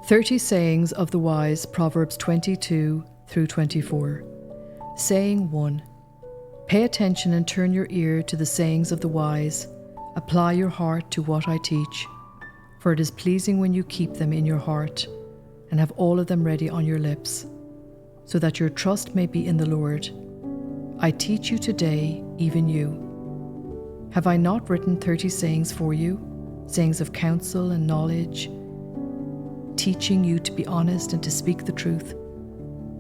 30 Sayings of the Wise, Proverbs 22 through 24. Saying 1. Pay attention and turn your ear to the sayings of the wise. Apply your heart to what I teach, for it is pleasing when you keep them in your heart and have all of them ready on your lips, so that your trust may be in the Lord. I teach you today, even you. Have I not written 30 sayings for you, sayings of counsel and knowledge, teaching you to be honest and to speak the truth,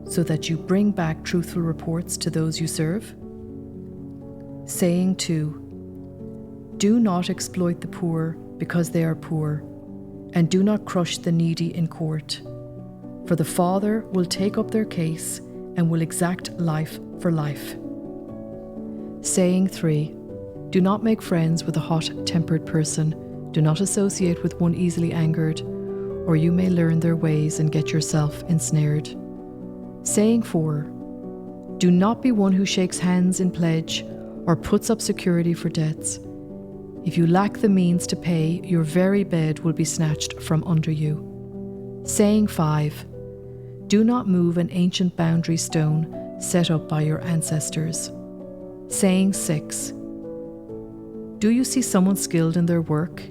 so that you bring back truthful reports to those you serve? Saying 2. Do not exploit the poor because they are poor, and do not crush the needy in court. For the Father will take up their case and will exact life for life. Saying 3. Do not make friends with a hot-tempered person. Do not associate with one easily angered, or you may learn their ways and get yourself ensnared. Saying 4. Do not be one who shakes hands in pledge or puts up security for debts. If you lack the means to pay, your very bed will be snatched from under you. Saying 5. Do not move an ancient boundary stone set up by your ancestors. Saying 6. Do you see someone skilled in their work?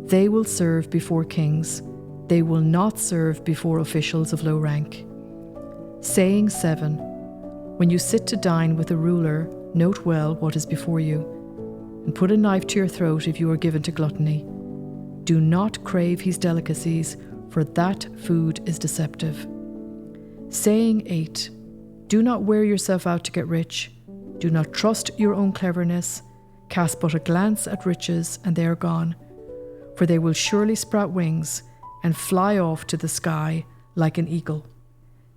They will serve before kings. They will not serve before officials of low rank. Saying 7. When you sit to dine with a ruler, note well what is before you, and put a knife to your throat if you are given to gluttony. Do not crave his delicacies, for that food is deceptive. Saying 8. Do not wear yourself out to get rich. Do not trust your own cleverness. Cast but a glance at riches, and they are gone, for they will surely sprout wings and fly off to the sky like an eagle.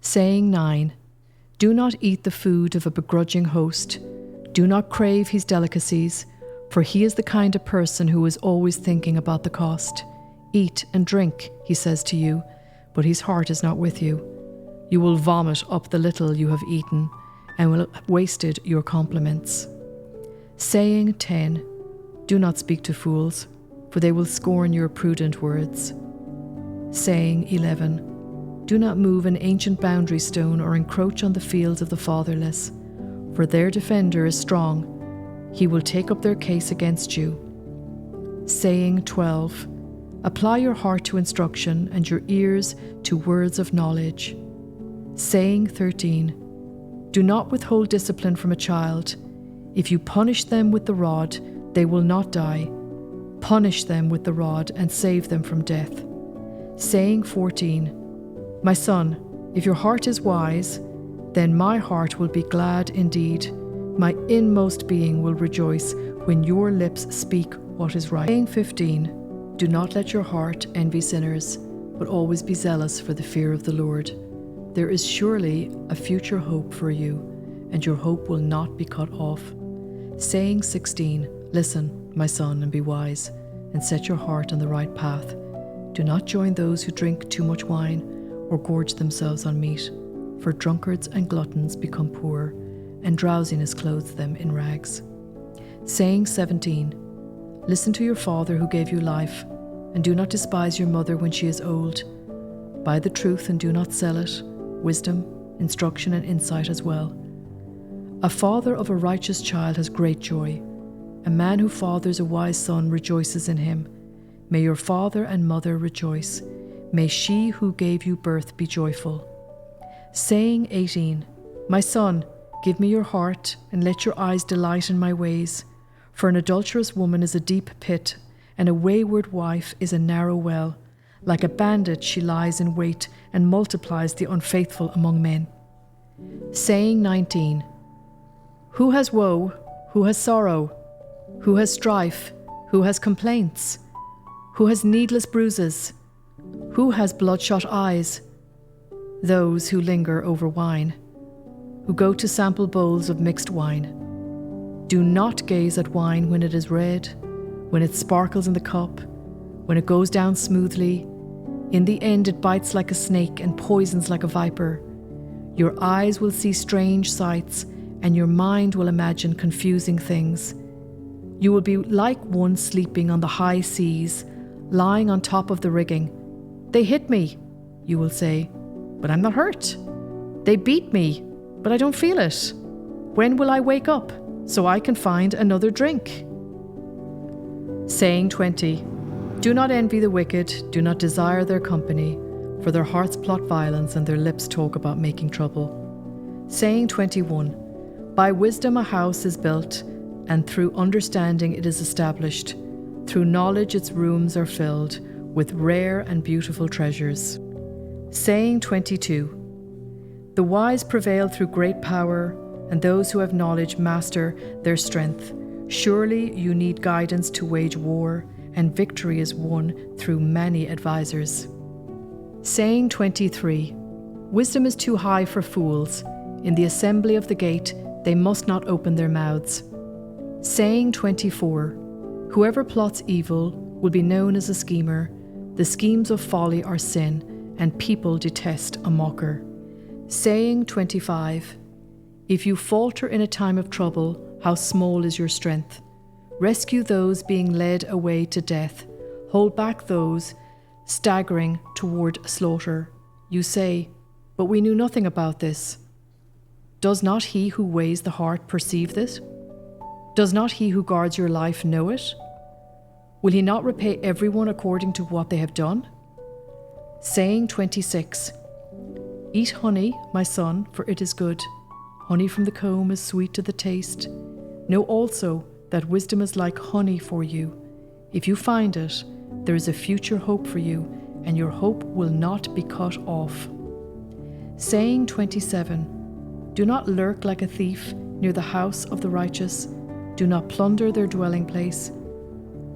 Saying 9. Do not eat the food of a begrudging host. Do not crave his delicacies, for he is the kind of person who is always thinking about the cost. Eat and drink, he says to you, but his heart is not with you. You will vomit up the little you have eaten and will have wasted your compliments. Saying 10. Do not speak to fools, for they will scorn your prudent words. Saying 11. Do not move an ancient boundary stone or encroach on the fields of the fatherless, for their defender is strong. He will take up their case against you. Saying 12. Apply your heart to instruction and your ears to words of knowledge. Saying 13. Do not withhold discipline from a child. If you punish them with the rod, they will not die. Punish them with the rod and save them from death. Saying 14. My son, if your heart is wise, then my heart will be glad indeed. My inmost being will rejoice when your lips speak what is right. Saying 15. Do not let your heart envy sinners, but always be zealous for the fear of the Lord. There is surely a future hope for you, and your hope will not be cut off. Saying 16. Listen, my son, and be wise, and set your heart on the right path. Do not join those who drink too much wine or gorge themselves on meat, for drunkards and gluttons become poor, and drowsiness clothes them in rags. Saying 17. Listen to your father who gave you life, and do not despise your mother when she is old. Buy the truth and do not sell it, wisdom, instruction, and insight as well. A father of a righteous child has great joy. A man who fathers a wise son rejoices in him. May your father and mother rejoice. May she who gave you birth be joyful. Saying 18. My son, give me your heart, and let your eyes delight in my ways. For an adulterous woman is a deep pit, and a wayward wife is a narrow well. Like a bandit she lies in wait and multiplies the unfaithful among men. Saying 19. Who has woe? Who has sorrow? Who has strife? Who has complaints? Who has needless bruises? Who has bloodshot eyes? Those who linger over wine, who go to sample bowls of mixed wine. Do not gaze at wine when it is red, when it sparkles in the cup, when it goes down smoothly. In the end it bites like a snake and poisons like a viper. Your eyes will see strange sights, and your mind will imagine confusing things. You will be like one sleeping on the high seas, lying on top of the rigging. They hit me, You will say, "But I'm not hurt. They beat me, but I don't feel it. When will I wake up so I can find another drink?" Saying 20. Do not envy the wicked, do not desire their company, for their hearts plot violence and their lips talk about making trouble. Saying 21. By wisdom a house is built, and through understanding it is established. Through knowledge its rooms are filled with rare and beautiful treasures. Saying 22. The wise prevail through great power, and those who have knowledge master their strength. Surely you need guidance to wage war, and victory is won through many advisors. Saying 23. Wisdom is too high for fools. In the assembly of the gate they must not open their mouths. Saying 24. Whoever plots evil will be known as a schemer. The schemes of folly are sin, and people detest a mocker. Saying 25. If you falter in a time of trouble, how small is your strength? Rescue those being led away to death. Hold back those staggering toward slaughter. You say, "But we knew nothing about this." Does not he who weighs the heart perceive this? Does not he who guards your life know it? Will he not repay everyone according to what they have done? Saying 26. Eat honey, my son, for it is good. Honey from the comb is sweet to the taste. Know also that wisdom is like honey for you. If you find it, there is a future hope for you, and your hope will not be cut off. Saying 27. Do not lurk like a thief near the house of the righteous. Do not plunder their dwelling place.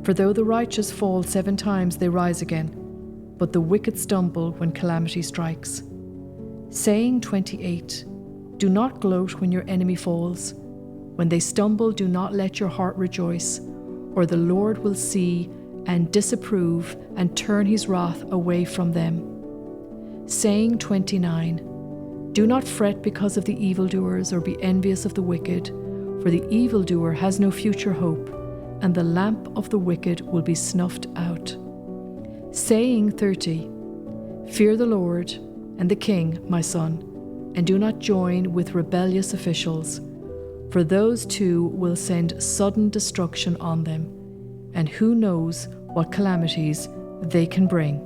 For though the righteous fall 7 times, they rise again, but the wicked stumble when calamity strikes. Saying 28. Do not gloat when your enemy falls. When they stumble, do not let your heart rejoice, or the Lord will see and disapprove and turn his wrath away from them. Saying 29. Do not fret because of the evildoers, or be envious of the wicked, for the evildoer has no future hope, and the lamp of the wicked will be snuffed out. Saying 30. Fear the Lord and the King, my son, and do not join with rebellious officials, for those two will send sudden destruction on them, and who knows what calamities they can bring.